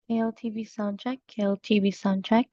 KLTV soundcheck, KLTV soundcheck.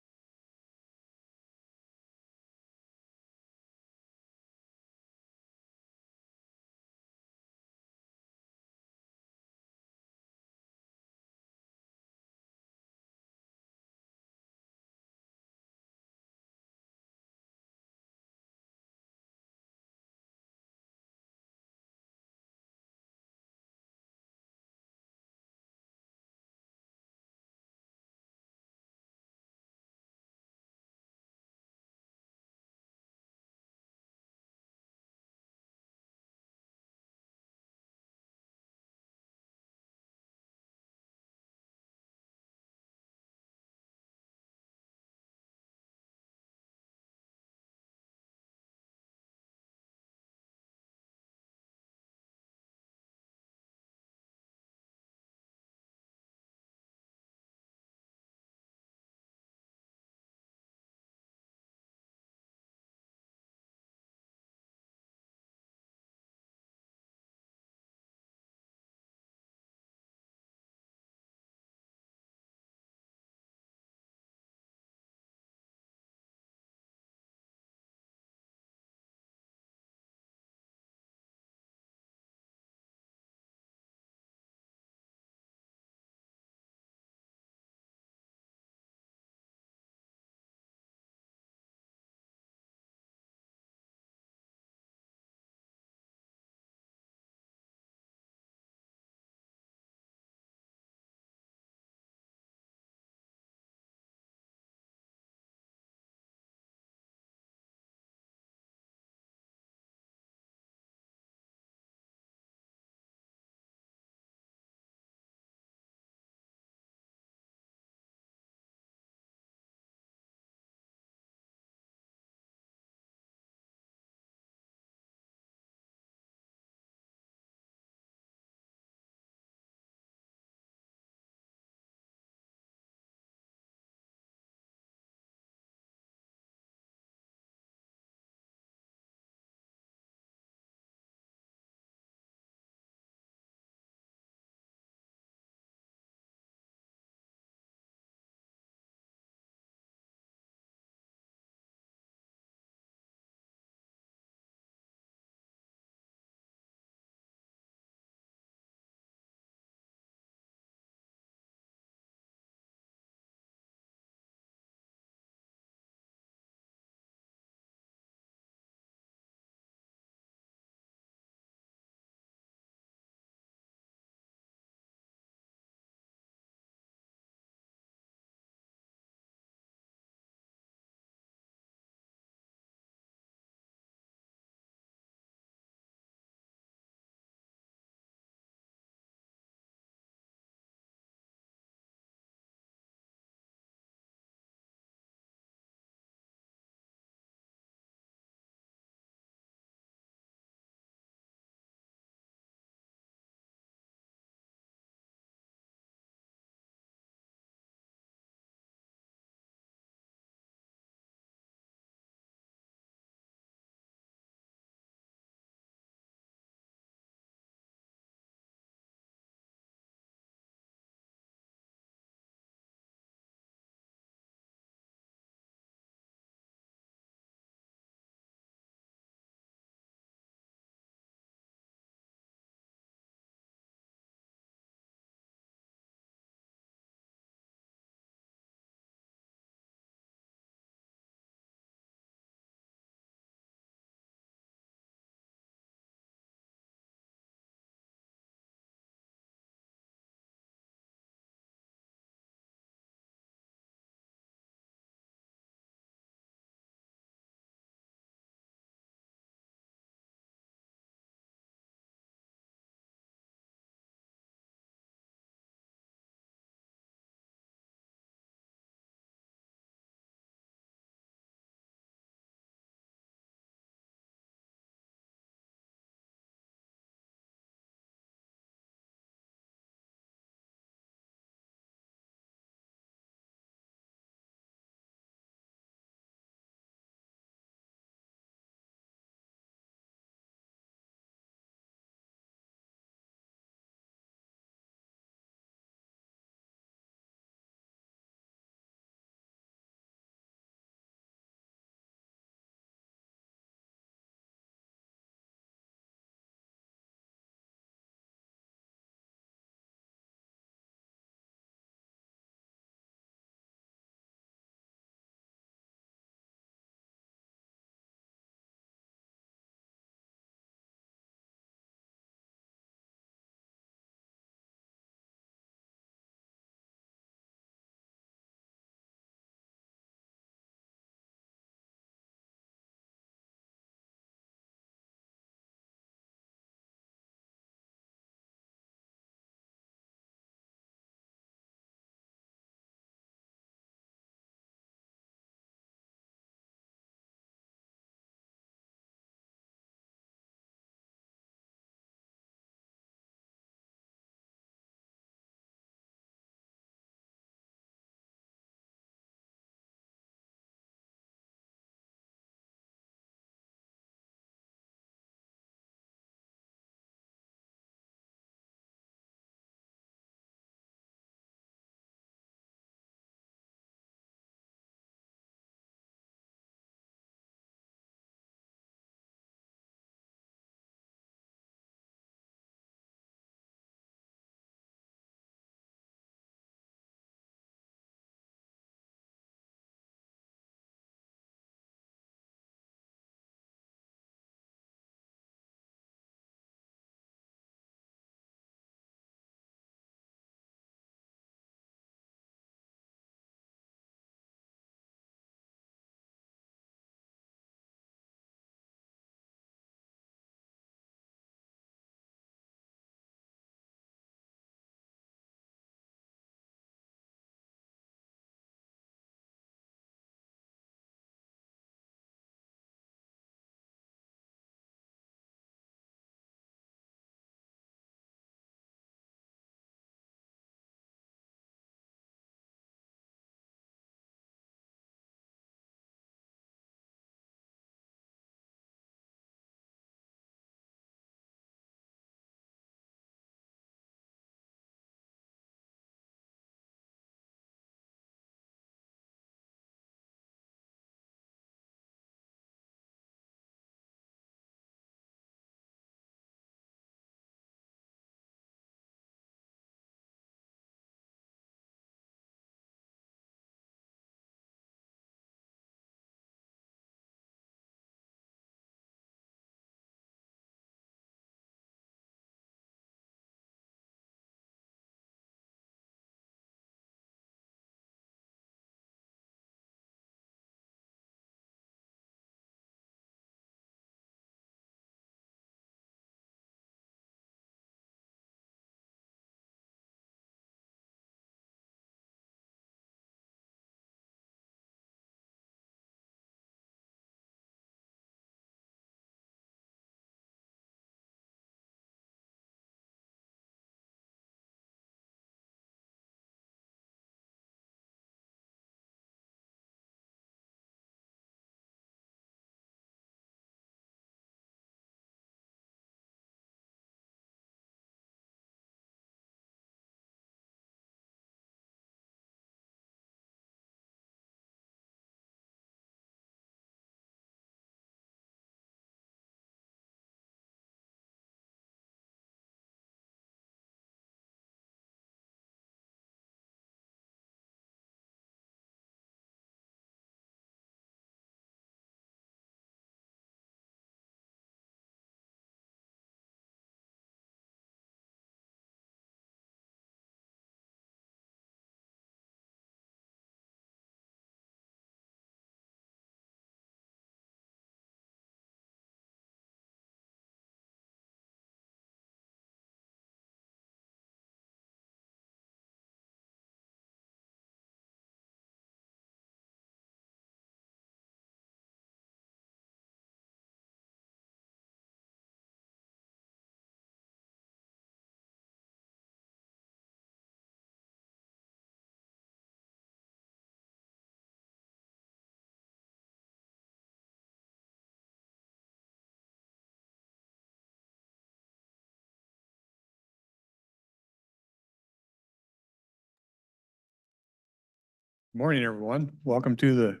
Morning, everyone. Welcome to the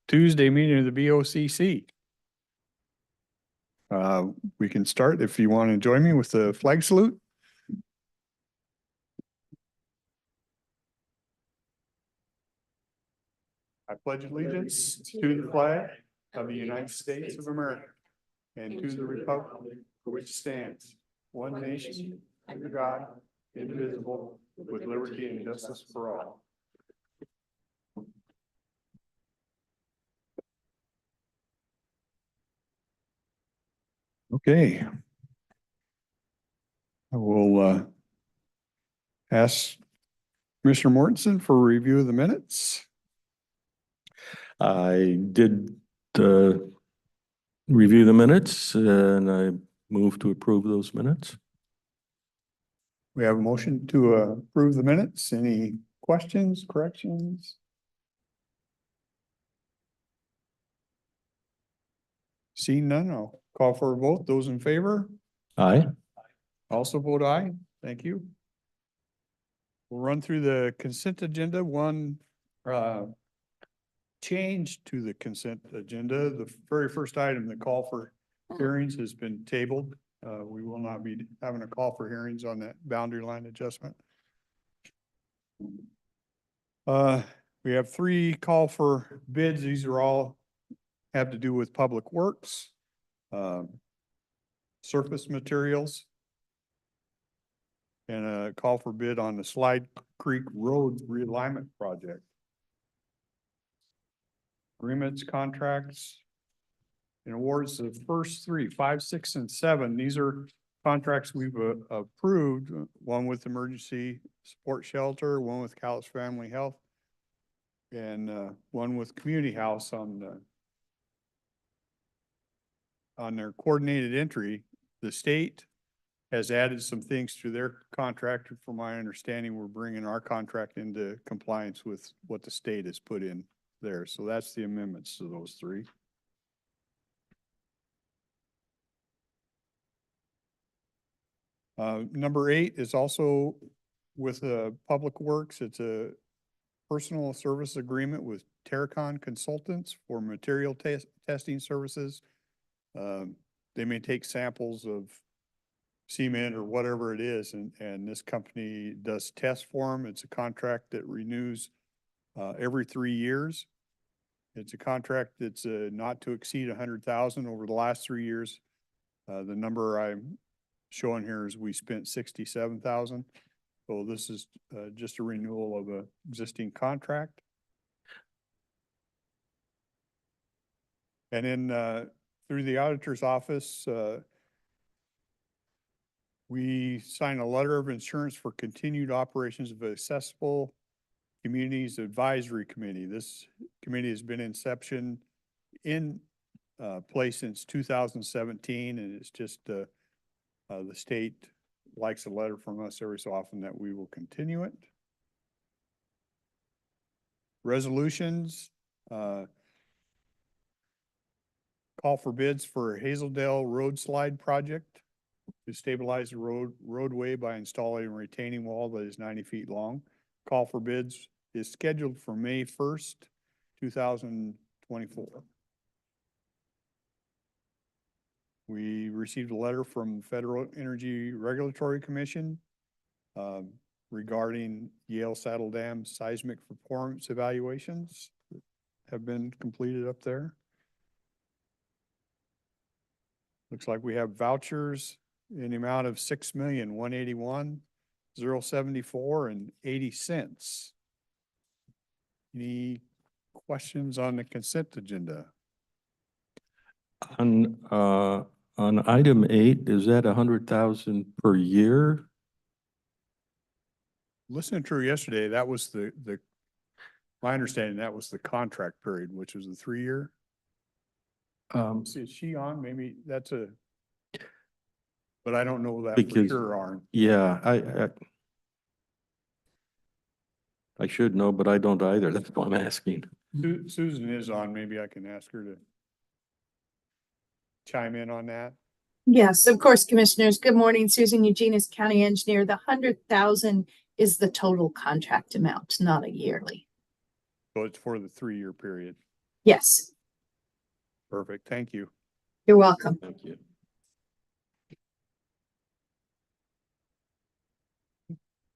Tuesday meeting of the BOCC. We can start if you want to join me with the flag salute. I pledge allegiance to the flag of the United States of America and to the republic for which stands one nation under God, indivisible, with liberty and justice for all. Okay. I will ask Commissioner Mortensen for a review of the minutes. I did review the minutes and I move to approve those minutes. We have a motion to approve the minutes. Any questions, corrections? Seeing none, I'll call for a vote. Those in favor? Aye. Also vote aye. Thank you. We'll run through the consent agenda. One change to the consent agenda. The very first item, the call for hearings, has been tabled. We will not be having a call for hearings on that boundary line adjustment. We have 3 call for bids. These are all have to do with public works, surface materials, and a call for bid on the Slide Creek Road realignment project. Agreements, contracts, and awards. The first 3, 5, 6, and 7. These are contracts we've approved. One with Emergency Support Shelter, one with Cowlitz Family Health, and one with Community House on their coordinated entry. The state has added some things to their contract. From my understanding, we're bringing our contract into compliance with what the state has put in there. So that's the amendments to those 3. Number 8 is also with Public Works. It's a personal service agreement with Terracon Consultants for material testing services. They may take samples of cement or whatever it is, and this company does tests for them. It's a contract that renews every 3 years. It's a contract that's not to exceed 100,000 over the last 3 years. The number I'm showing here is we spent 67,000. So this is just a renewal of an existing contract. And then through the auditor's office, we signed a letter of insurance for continued operations of Accessible Communities Advisory Committee. This committee has been in place since 2017, and it's just the state likes a letter from us every so often that we will continue it. Resolutions, call for bids for Hazeldale Road Slide Project to stabilize the roadway by installing a retaining wall that is 90 feet long. Call for bids is scheduled for May 1st, 2024. We received a letter from Federal Energy Regulatory Commission regarding Yale Saddle Dam seismic performance evaluations that have been completed up there. Looks like we have vouchers in the amount of $6,181,074.80. Any questions on the consent agenda? On item 8, is that 100,000 per year? Listening to her yesterday, that was my understanding, that was the contract period, which was a 3-year. Is she on? Maybe that's but I don't know that for sure, Arn. Yeah, I should know, but I don't either. That's why I'm asking. Susan is on. Maybe I can ask her to chime in on that. Yes, of course, commissioners. Good morning, Susan Eugenius, County Engineer. The 100,000 is the total contract amount, not a yearly. So it's for the 3-year period. Yes, Perfect. Thank you. you're welcome. Thank you.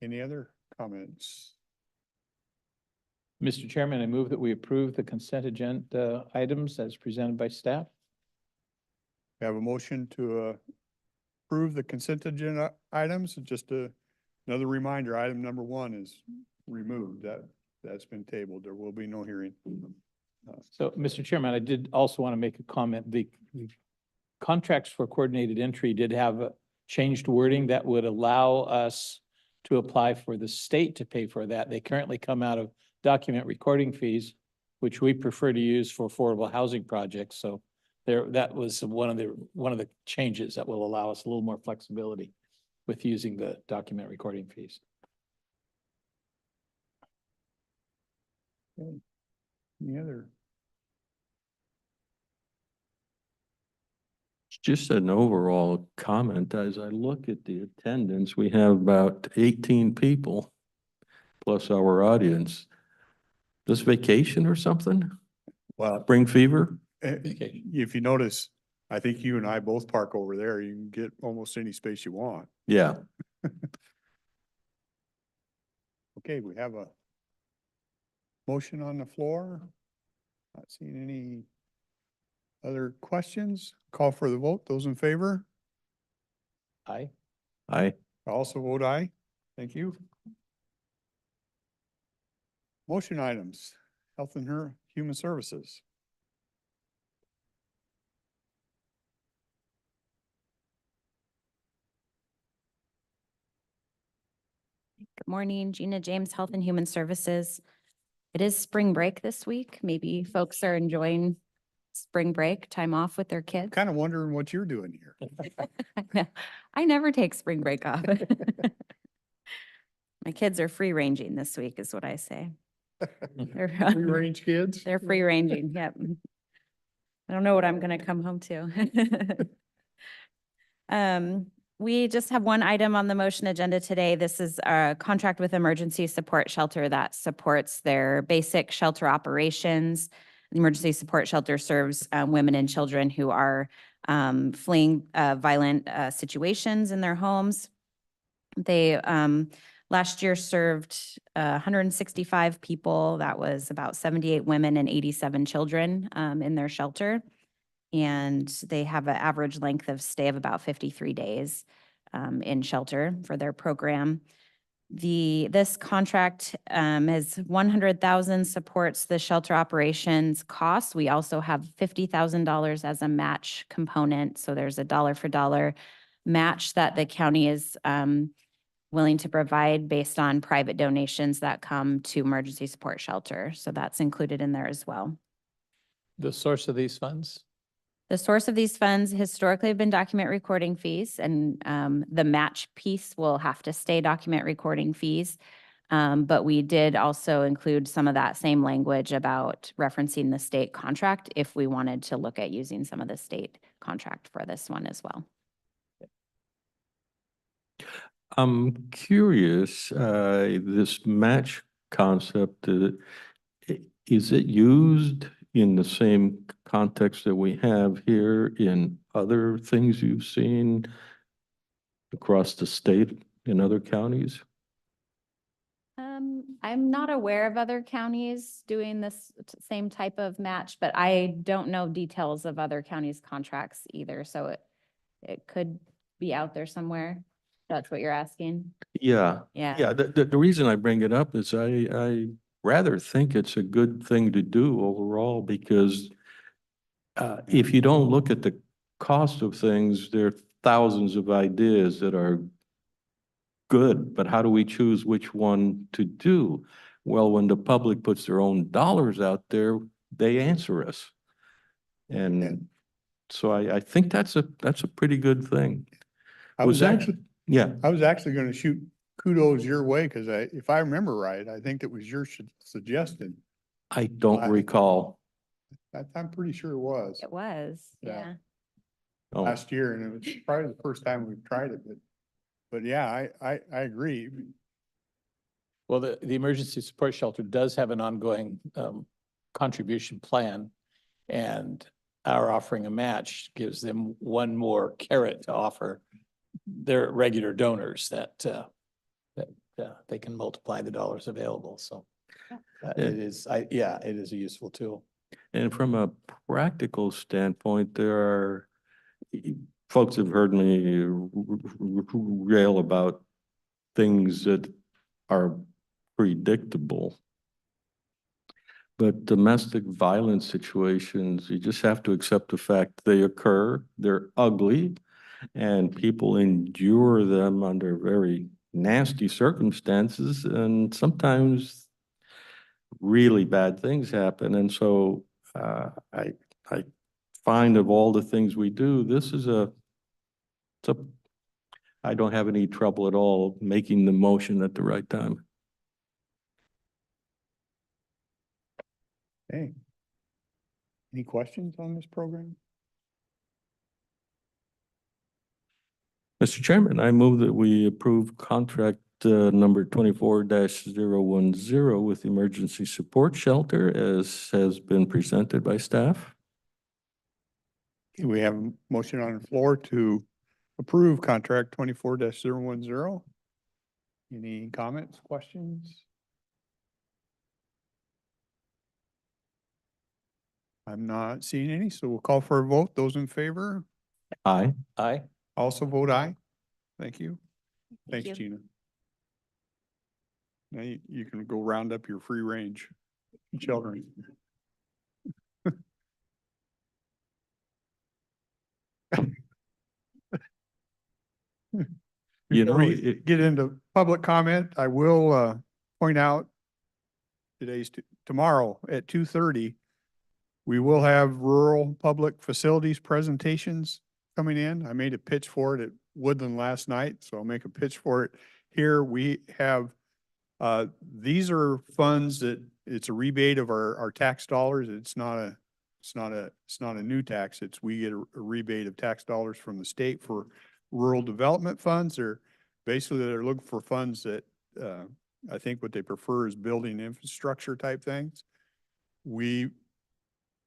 Any other comments? Mr. Chairman, I move that we approve the consent agenda items as presented by staff. We have a motion to approve the consent agenda items. Just another reminder, item number 1 is removed. That's been tabled. There will be no hearing. So, Mr. Chairman, I did also want to make a comment. The contracts for coordinated entry did have a changed wording that would allow us to apply for the state to pay for that. They currently come out of document recording fees, which we prefer to use for affordable housing projects. So that was one of the changes that will allow us a little more flexibility with using the document recording fees. Okay. Any other? Just an overall comment, as I look at the attendance, we have about 18 people plus our audience. This vacation or something? Well, Spring fever? Okay. if you notice, I think you and I both park over there. You can get almost any space you want. Yeah. Okay, we have a motion on the floor. Not seeing any other questions. Call for the vote. Those in favor? Aye. I I also vote aye. Thank you. Motion items, Health and Human Services. Good morning, Gina James, Health and Human Services. It is spring break this week. Maybe folks are enjoying spring break, time off with their kids. Kind of wondering what you're doing here. I never take spring break off. My kids are free ranging this week is what I say. They're Free range kids? they're free ranging, yep. I don't know what I'm gonna come home to. We just have one item on the motion agenda today. This is a contract with Emergency Support Shelter that supports their basic shelter operations. The Emergency Support Shelter serves women and children who are fleeing violent situations in their homes. They last year served 165 people. That was about 78 women and 87 children in their shelter. And they have an average length of stay of about 53 days in shelter for their program. This contract is $100,000 supports the shelter operations costs. We also have $50,000 as a match component. So there's a dollar for dollar match that the county is willing to provide based on private donations that come to Emergency Support Shelter. So that's included in there as well. The source of these funds? The source of these funds historically have been document recording fees, and the match piece will have to stay document recording fees. But we did also include some of that same language about referencing the state contract if we wanted to look at using some of the state contract for this one as well. I'm curious, this match concept, is it used in the same context that we have here in other things you've seen across the state in other counties? I'm not aware of other counties doing this same type of match, but I don't know details of other counties' contracts either. So it could be out there somewhere. That's what you're asking? Yeah. Yeah. Yeah, the reason I bring it up is I rather think it's a good thing to do overall because if you don't look at the cost of things, there are thousands of ideas that are good, but how do we choose which one to do? Well, when the public puts their own dollars out there, they answer us. And so I think that's a pretty good thing. I was that- actually, Yeah, I was actually going to shoot kudos your way because if I remember right, I think that was your suggestion. I don't recall. I'm pretty sure it was It was, Yeah. yeah. Oh, last year, and it was probably the first time we've tried it. But yeah, I agree. Well, the emergency support shelter does have an ongoing contribution plan. And our offering a match gives them one more carrot to offer their regular donors that they can multiply the dollars available. So it is, it is a useful tool. And from a practical standpoint, there are, folks have heard me rail about things that are predictable. But domestic violence situations, you just have to accept the fact they occur, they're ugly, and people endure them under very nasty circumstances, and sometimes really bad things happen. And so I find of all the things we do, this is I don't have any trouble at all making the motion at the right time. Hey. Any questions on this program? Mr. Chairman, I move that we approve contract number 24-010 with Emergency Support Shelter as has been presented by staff. We have a motion on the floor to approve contract 24-010. Any comments, questions? I'm not seeing any, so we'll call for a vote. Those in favor Aye. Aye. also vote aye. Thank you. Thank Thanks, you. Gina. Now you can go round up your free range children. You know, Before we get into public comment, I will point out tomorrow at 2:30, we will have rural public facilities presentations coming in. I made a pitch for it at Woodland last night, so I'll make a pitch for it here. We have, these are funds that, it's a rebate of our tax dollars. It's not a new tax. We get a rebate of tax dollars from the state for rural development funds. They're looking for funds that, I think what they prefer is building infrastructure type things. We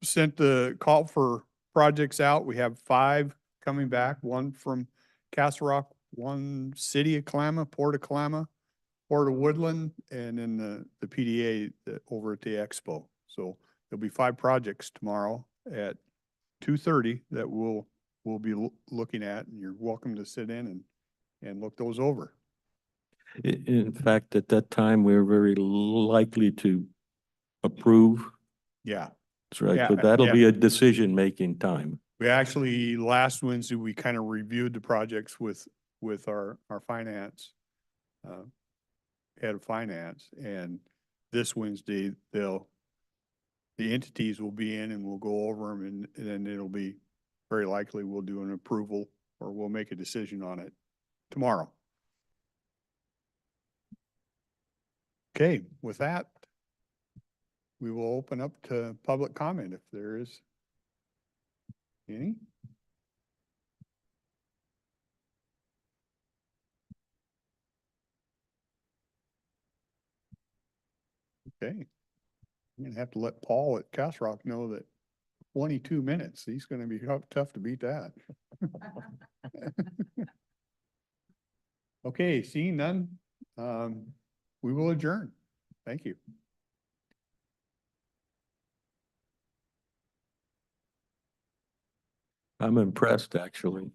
sent the call for projects out. We have 5 coming back, one from Castle Rock, one City of Kalama, Port of Kalama, Port of Woodland, and then the PDA over at the Expo. So there'll be 5 projects tomorrow at 2:30 that we'll be looking at, and you're welcome to sit in and look those over. In fact, at that time, we're very likely to approve. Yeah. That's right. Yeah, So that'll yeah. be a decision-making time. We actually, last Wednesday, we kind of reviewed the projects with our finance, head of finance, and this Wednesday, the entities will be in and we'll go over them, and then it'll be very likely we'll do an approval or we'll make a decision on it tomorrow. Okay, with that, we will open up to public comment if there is any. Okay. I'm gonna have to let Paul at Castle Rock know that 22 minutes, he's gonna be tough to beat that. Okay, seeing none, we will adjourn. Thank you. I'm impressed, actually.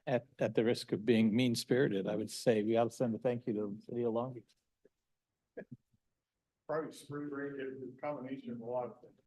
At the risk of being mean-spirited, I would say we ought to send a thank you to City of Long Beach. Probably spring break is a combination of a lot of things.